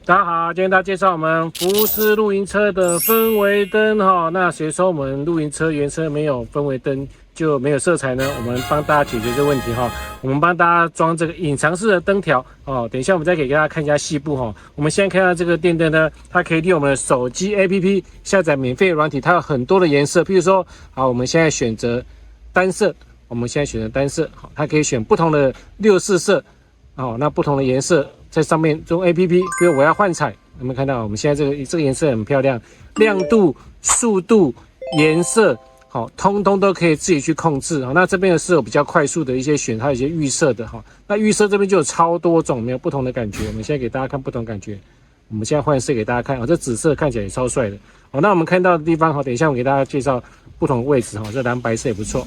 大家好，今天大家介绍我们福斯露营车的氛围灯哈。那谁说我们露营车原车没有氛围灯就没有色彩呢？我们帮大家解决这个问题哈。我们帮大家装这个隐藏式的灯条哦。等一下我们再给大家看一下细部哈。我们现在看到这个电灯呢，它可以利用我们的手机 APP 下载免费软体，它有很多的颜色。譬如说，好，我们现在选择单色，我们现在选择单色，好，它可以选不同的64色，哦，那不同的颜色。在上面用 APP， 比如我要换彩，有没有看到？我们现在这个颜色很漂亮，亮度、速度、颜色，好，通通都可以自己去控制啊。那这边是有比较快速的一些选，还有一些预设的哈。那预设这边就有超多种，没有不同的感觉。我们现在给大家看不同感觉。我们现在换色给大家看啊，这紫色看起来也超帅的。好，那我们看到的地方，好，等一下我给大家介绍不同的位置哈。这蓝白色也不错，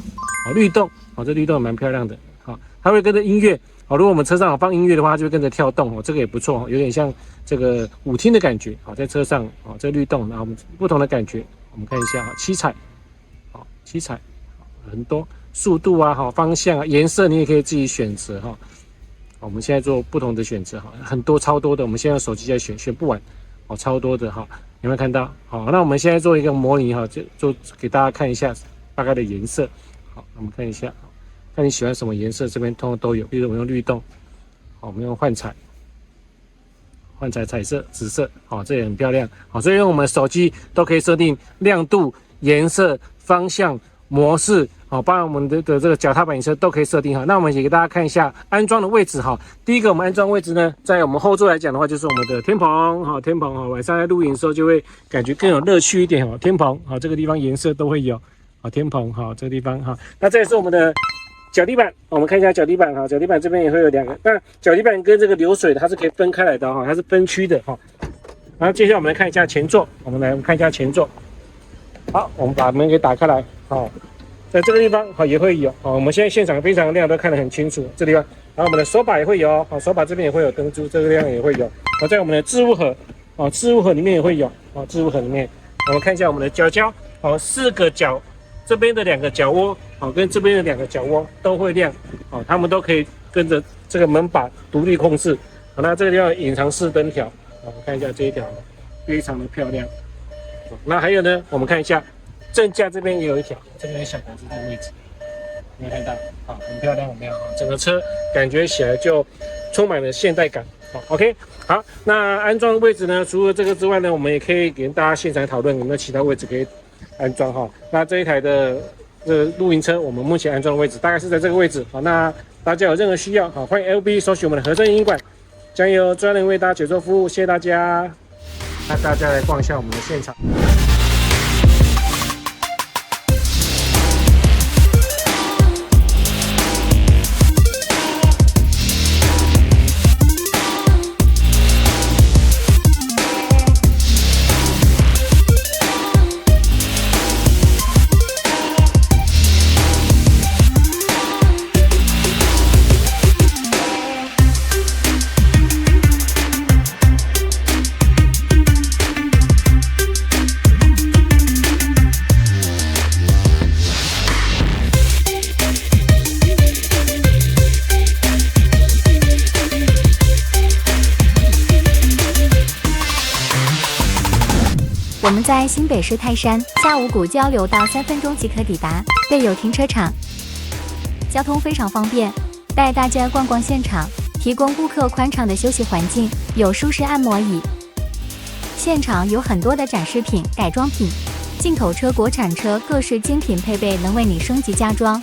好，律动，好，这律动也蛮漂亮的，好，它会跟着音乐。好，如果我们车上有放音乐的话，它就会跟着跳动哦，这个也不错，有点像这个舞厅的感觉。好，在车上，好，这律动，然后我们不同的感觉，我们看一下，七彩，好，七彩，很多速度啊，好，方向啊，颜色你也可以自己选择哈。我们现在做不同的选择哈，很多超多的，我们现在用手机在选不完，好，超多的哈，有没有看到？好，那我们现在做一个模拟哈，就做给大家看一下大概的颜色。好，我们看一下。看你喜欢什么颜色，这边通通都有。比如我们用律动，好，我们用换彩，彩色、紫色，好，这也很漂亮。好，所以用我们手机都可以设定亮度、颜色、方向、模式，好，包含我们的这个脚踏板影车都可以设定好。那我们也给大家看一下安装的位置哈。第一个我们安装位置呢，在我们后座来讲的话，就是我们的天棚，好，天棚，好，晚上在露营的时候就会感觉更有乐趣一点哈。天棚，好，这个地方颜色都会有，好，天棚，好，这个地方，好，那这也是我们的脚底板，我们看一下脚底板哈，脚底板这边也会有两个，那脚底板跟这个流水的它是可以分开来的哈，它是分区的哈。然后接下来我们来看一下前座，我们看一下前座。好，我们把门给打开来，好，在这个地方好也会有，好，我们现在现场非常亮，都看得很清楚，这地方。然后我们的手把也会有，好，手把这边也会有灯珠，这个地方也会有。好，在我们的置物盒，哦，置物盒里面也会有，哦，置物盒里面，我们看一下我们的脚胶，好，4个脚。这边的2个脚窝，好，跟这边的2个脚窝都会亮，好，它们都可以跟着这个门把独立控制。好，那这个地方隐藏式灯条，好，我们看一下这一条，非常的漂亮。好，那还有呢，我们看一下正架这边也有一条，这边小格子的位置，有没有看到？好，很漂亮，有没有？整个车感觉起来就充满了现代感。好 ，OK， 好，那安装的位置呢？除了这个之外呢，我们也可以跟大家现场讨论有没有其他位置可以安装哈。那这一台的露营车，我们目前安装的位置大概是在这个位置。好，那大家有任何需要，好，欢迎 LB 搜寻我们的和盛营馆，将由专人为大家解说服务。谢谢大家。那大家来逛一下我们的现场。我们在新北市泰山，下5股交流道3分钟即可抵达，备有停车场，交通非常方便。带大家逛逛现场，提供顾客宽敞的休息环境，有舒适按摩椅。现场有很多的展示品、改装品，进口车、国产车各式精品配备，能为你升级加装。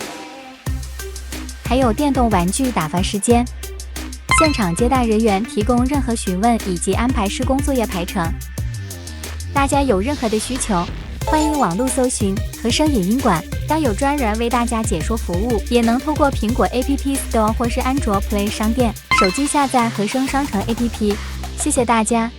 还有电动玩具打发时间。现场接待人员提供任何询问以及安排施工作业排程。大家有任何的需求，欢迎网络搜寻和盛影音馆，将有专人为大家解说服务，也能透过苹果 App Store 或是安卓 Play 商店手机下载和盛商城 APP。谢谢大家。